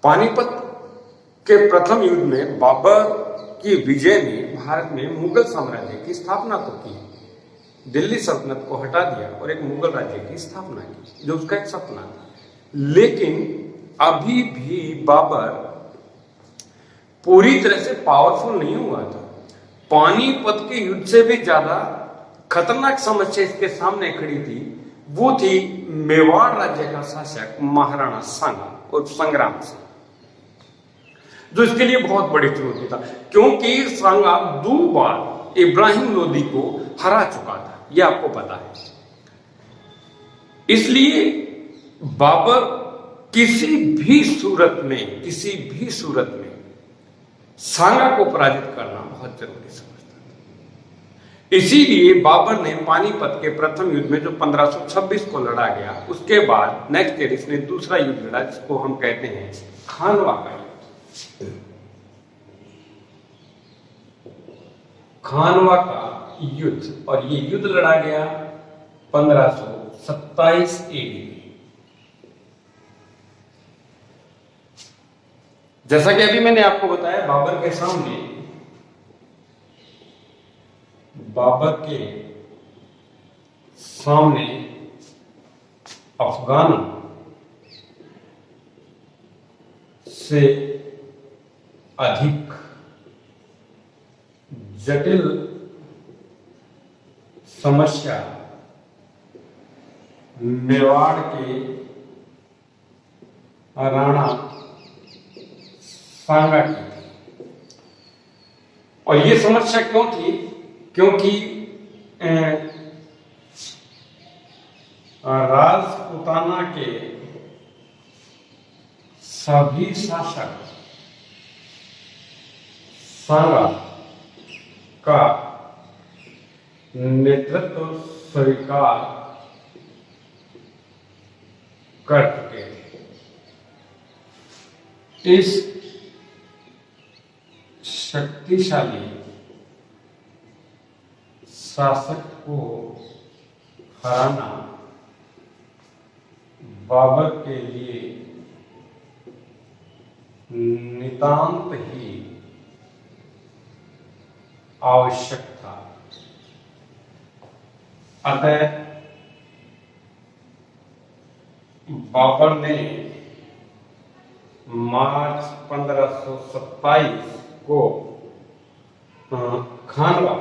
पानीपत के प्रथम युद्ध में बाबर की विजय ने भारत में मुगल साम्राज्य की स्थापना तो की, दिल्ली सल्तनत को हटा दिया और एक मुगल राज्य की स्थापना की, जो उसका एक सपना था। लेकिन अभी भी बाबर पूरी तरह से पावरफुल नहीं हुआ था। पानीपत के युद्ध से भी ज्यादा खतरनाक समस्या इसके सामने खड़ी थी, वो थी मेवाड़ राज्य का शासक महाराणा सांगा और संग्राम सिंह, जो इसके लिए बहुत बड़ी चुनौती था, क्योंकि सांगा 2 बार इब्राहिम लोदी को हरा चुका था, यह आपको पता है। इसलिए बाबर किसी भी सूरत में सांगा को पराजित करना बहुत जरूरी समझता था। इसीलिए बाबर ने पानीपत के प्रथम युद्ध में जो 1526 को लड़ा गया, उसके बाद नेक्स्ट ईयर इसने दूसरा युद्ध लड़ा, जिसको हम कहते हैं खानवा का युद्ध। खानवा का युद्ध, और ये युद्ध लड़ा गया 1527 एडी। जैसा कि अभी मैंने आपको बताया, बाबर के सामने अफगानों से अधिक जटिल समस्या मेवाड़ के राणा सांगा की थी। और ये समस्या क्यों थी? क्योंकि राजपूताना के सभी शासक सांगा का नेतृत्व स्वीकार कर चुके थे। इस शक्तिशाली शासक को हराना बाबर के लिए नितांत ही आवश्यक था। अतः बाबर ने मार्च 1527 को खानवा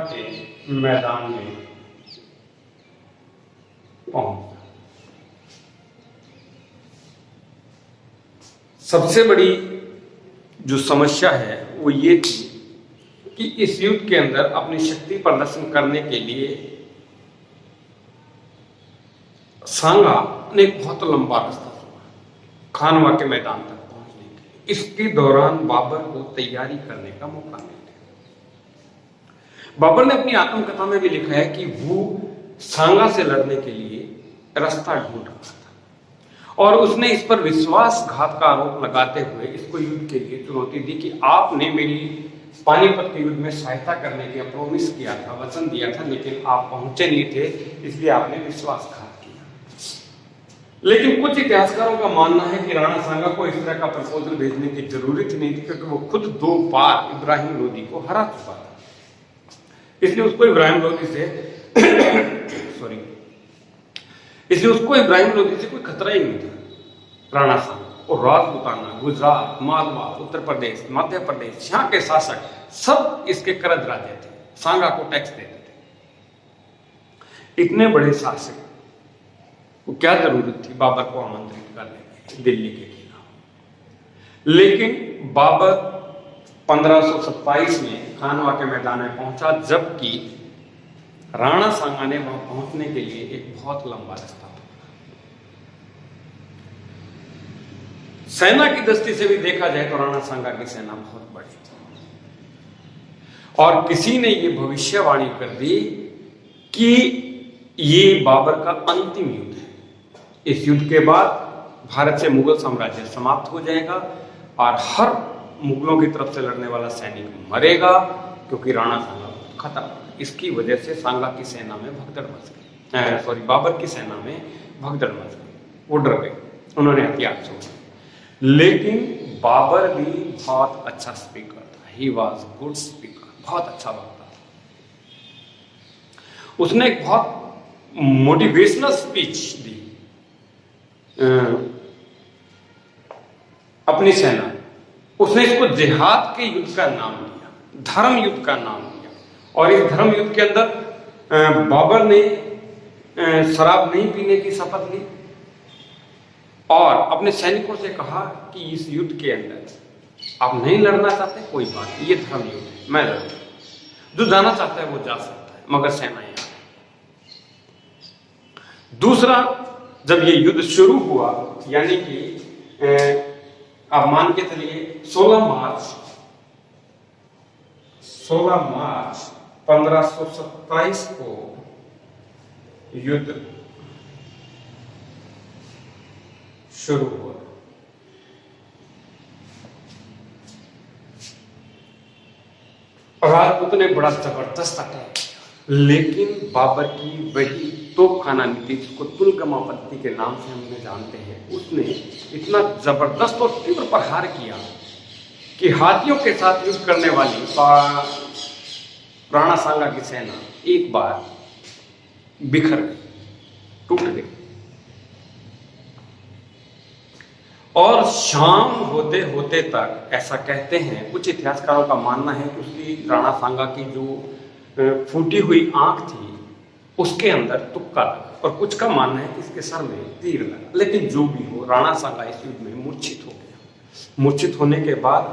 के मैदान में पहुंचा। सबसे बड़ी जो समस्या है वो ये थी कि इस युद्ध के अंदर अपनी शक्ति प्रदर्शन करने के लिए सांगा ने एक बहुत लंबा रास्ता चुना खानवा के मैदान तक पहुंचने के लिए। इसके दौरान बाबर को तैयारी करने का मौका नहीं दिया। बाबर ने अपनी आत्मकथा में भी लिखा है कि वो सांगा से लड़ने के लिए रास्ता ढूंढ रहा था, और उसने इस पर विश्वासघात का आरोप लगाते हुए इसको युद्ध के लिए चुनौती दी कि आपने मेरी पानीपत के युद्ध में सहायता करने का प्रॉमिस किया था, वचन दिया था, लेकिन आप पहुंचे नहीं थे, इसलिए आपने विश्वासघात किया। लेकिन कुछ इतिहासकारों का मानना है कि राणा सांगा को इस तरह का प्रपोजल भेजने की जरूरत नहीं थी, क्योंकि वो खुद 2 बार इब्राहिम लोदी को हरा चुका था। इसलिए उसको इब्राहिम लोदी से कोई खतरा ही नहीं था। राणा सांगा और राजपूताना, गुजरात, मालवा, उत्तर प्रदेश, मध्य प्रदेश, यहाँ के शासक सब इसके करज राजे थे, सांगा को टैक्स देते थे। इतने बड़े शासक को क्या जरूरत थी बाबर को आमंत्रित करने की दिल्ली के खिलाफ? लेकिन बाबर 1527 में खानवा के मैदान में पहुंचा, जबकि राणा सांगा ने वहां पहुंचने के लिए एक बहुत लंबा रास्ता था। सेना की दृष्टि से भी देखा जाए तो राणा सांगा की सेना बहुत बड़ी थी, और किसी ने ये भविष्यवाणी कर दी कि ये बाबर का अंतिम युद्ध है। इस युद्ध के बाद भारत से मुगल साम्राज्य समाप्त हो जाएगा और हर मुगलों की तरफ से लड़ने वाला सैनिक मरेगा, क्योंकि राणा सांगा खत्म। इसकी वजह से सांगा की सेना में भगदड़ मच गई। बाबर की सेना में भगदड़ मच गई, वो डर गए, उन्होंने हथियार छोड़े। लेकिन बाबर भी बहुत अच्छा स्पीकर था, ही वॉज गुड स्पीकर, बहुत अच्छा वक्ता था। उसने एक बहुत मोटिवेशनल स्पीच दी अपनी सेना। उसने इसको जिहाद के युद्ध का नाम दिया, धर्म युद्ध का नाम दिया। और इस धर्म युद्ध के अंदर बाबर ने शराब नहीं पीने की शपथ ली और अपने सैनिकों से कहा कि इस युद्ध के अंदर आप नहीं लड़ना चाहते, कोई बात नहीं, ये धर्म युद्ध है, मैं लड़ूंगा। जो जाना चाहता है वो जा सकता है, मगर सेना यहाँ। दूसरा, जब ये युद्ध शुरू हुआ, यानी कि आप मान के चलिए 16 मार्च 1527 को युद्ध शुरू हुआ। राजपूत ने बड़ा जबरदस्त अटैक किया, लेकिन बाबर की वही तोपखाना नीति, जिसको तुलगमापत्ति के नाम से हम जानते हैं, उसने इतना जबरदस्त और तीव्र प्रहार किया कि हाथियों के साथ युद्ध करने वाली राणा सांगा की सेना एक बार बिखर गई, टूट गई। और शाम होते होते तक, ऐसा कहते हैं कुछ इतिहासकारों का मानना है कि उसकी राणा सांगा की जो फूटी हुई आंख थी उसके अंदर तुक्का लगा, और कुछ का मानना है कि इसके सर में तीर लगा। लेकिन जो भी हो, राणा सांगा इस युद्ध में मूर्छित हो गया। मूर्छित होने के बाद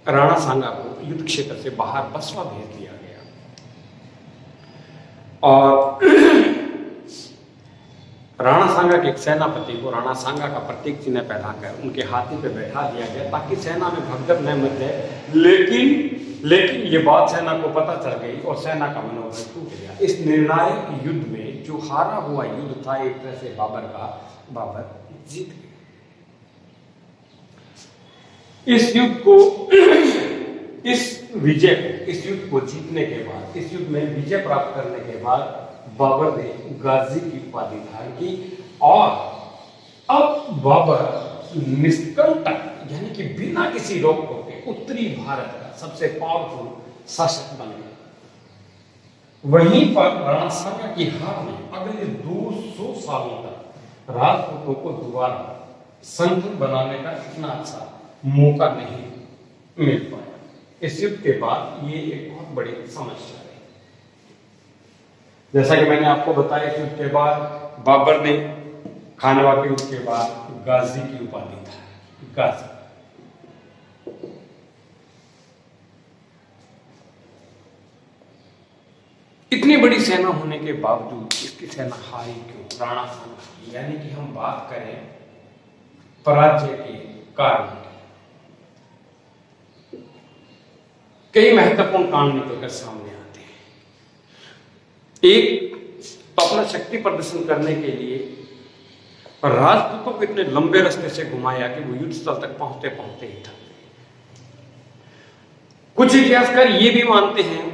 राणा सांगा को युद्ध क्षेत्र से बाहर बसवा भेज दिया गया और राणा सांगा के एक सेनापति को राणा सांगा का प्रतीक चिन्ह पहनाकर उनके हाथी पे बैठा दिया गया ताकि सेना में भगदड़ न मचे। लेकिन ये बात सेना को पता चल गई और सेना का मनोबल टूट गया। इस निर्णायक युद्ध में, जो हारा हुआ युद्ध था एक तरह से बाबर जीत गए। इस युद्ध को जीतने के बाद, इस युद्ध में विजय प्राप्त करने के बाद बाबर ने गाजी की उपाधि धारण की और अब बाबर निष्कंटक, यानी कि बिना किसी रोक टोक के उत्तरी भारत का सबसे पावरफुल शासक बन गया। वहीं पर राणा सांगा की हार ने अगले 200 सालों तक राजपूतों को दोबारा संगठन बनाने का इतना अच्छा मौका नहीं मिल पाया। इस युद्ध के बाद ये एक बहुत बड़ी समस्या रही। जैसा कि मैंने आपको बताया, इस युद्ध के बाद बाबर ने खानवा के युद्ध के बाद गाजी की उपाधि था, गाजी। इतनी बड़ी सेना होने के बावजूद इसकी सेना हारी क्यों? राणा सांगा की। यानी कि हम बात करें पराजय के कारण, कई महत्वपूर्ण कारण निकलकर सामने आते हैं। एक तो अपना शक्ति प्रदर्शन करने के लिए राजपूतों को इतने लंबे रास्ते से घुमाया कि वो युद्ध स्थल तक पहुंचते पहुंचते ही थक गए। कुछ इतिहासकार ये भी मानते हैं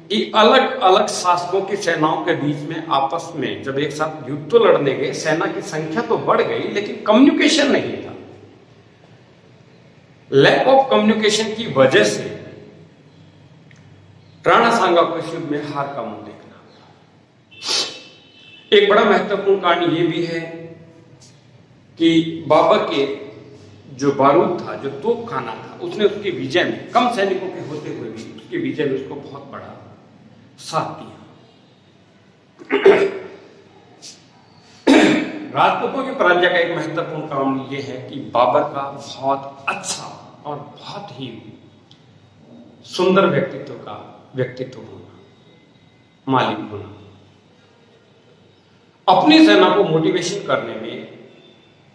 कि अलग अलग शासकों की सेनाओं के बीच में आपस में जब एक साथ युद्ध तो लड़ने गए, सेना की संख्या तो बढ़ गई लेकिन कम्युनिकेशन नहीं था। लैक ऑफ कम्युनिकेशन की वजह से राणा सांगा को इस युद्ध में हार का मुंह देखना। एक बड़ा महत्वपूर्ण कारण यह भी है कि बाबर के जो बारूद था, जो तोपखाना था, उसने उसकी विजय में, कम सैनिकों के होते हुए भी उसकी विजय में उसको बहुत बड़ा साथ दिया। राजपूतों की पराजय का एक महत्वपूर्ण कारण यह है कि बाबर का बहुत अच्छा और बहुत ही सुंदर व्यक्तित्व होना, मालिक होना, अपनी सेना को मोटिवेशन करने में,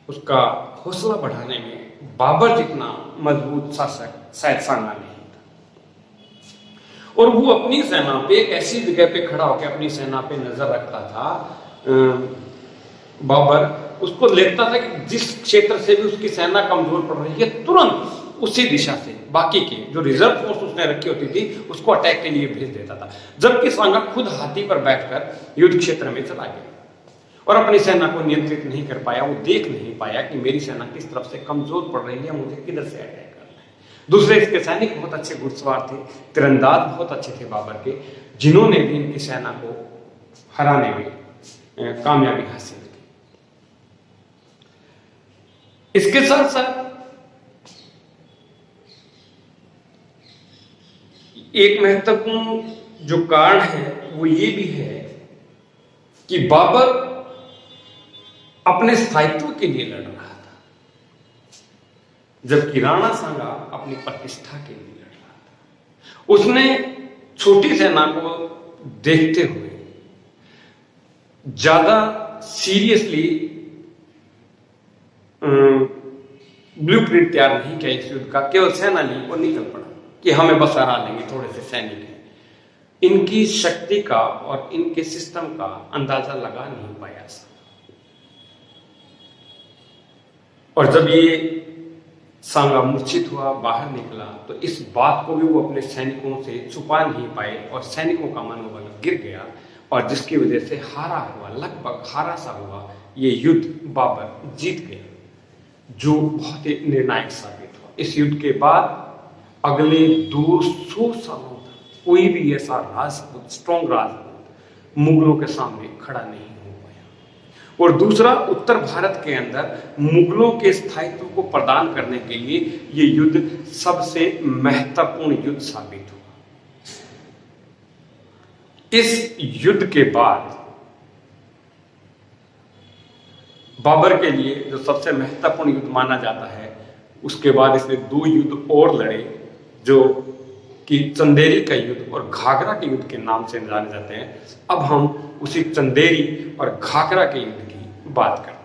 उसका हौसला बढ़ाने में बाबर जितना मजबूत शासक शायद सांगा नहीं था। और वो अपनी सेना पे एक ऐसी जगह पे खड़ा होकर अपनी सेना पे नजर रखता था। बाबर उसको देखता था कि जिस क्षेत्र से भी उसकी सेना कमजोर पड़ रही है, तुरंत उसी दिशा से बाकी के जो रिजर्व फोर्स उसने रखी होती थी उसको अटैक के लिए भेज देता था, जबकि सांगा खुद हाथी पर बैठकर युद्ध क्षेत्र में चला गया और अपनी सेना को नियंत्रित नहीं कर पाया। वो देख नहीं पाया कि मेरी सेना किस तरफ से कमजोर पड़ रही है, मुझे किधर से अटैक करना है। दूसरे इसके सैनिक बहुत अच्छे घुड़सवार थे, तीरंदाज बहुत अच्छे थे बाबर के, जिन्होंने भी इनकी सेना को हराने में कामयाबी हासिल की। इसके साथ साथ एक महत्वपूर्ण जो कारण है वो ये भी है कि बाबर अपने स्थायित्व के लिए लड़ रहा था, जबकि राणा सांगा अपनी प्रतिष्ठा के लिए लड़ रहा था। उसने छोटी सेना को देखते हुए ज्यादा सीरियसली ब्लूप्रिंट तैयार नहीं किया इस युद्ध का, केवल सेना ली और निकल पड़ा कि हमें बस हरा लेंगे, थोड़े से सैनिक हैं। इनकी शक्ति का और इनके सिस्टम का अंदाजा लगा नहीं पाया। और जब ये सांगा मूर्छित हुआ, बाहर निकला, तो इस बात को भी वो अपने सैनिकों से छुपा नहीं पाए और सैनिकों का मनोबल गिर गया और जिसकी वजह से हारा हुआ, लगभग हारा सा हुआ ये युद्ध बाबर जीत गया, जो बहुत ही निर्णायक साबित हुआ। इस युद्ध के बाद अगले 200 सालों तक कोई भी ऐसा राजपूत, स्ट्रॉन्ग राजपूत मुगलों के सामने खड़ा नहीं हो पाया। और दूसरा, उत्तर भारत के अंदर मुगलों के स्थायित्व को प्रदान करने के लिए ये युद्ध सबसे महत्वपूर्ण युद्ध साबित हुआ। इस युद्ध के बाद बाबर के लिए जो सबसे महत्वपूर्ण युद्ध माना जाता है, उसके बाद इसने 2 युद्ध और लड़े, जो कि चंदेरी का युद्ध और घाघरा के युद्ध के नाम से जाने जाते हैं। अब हम उसी चंदेरी और घाघरा के युद्ध की बात करते हैं।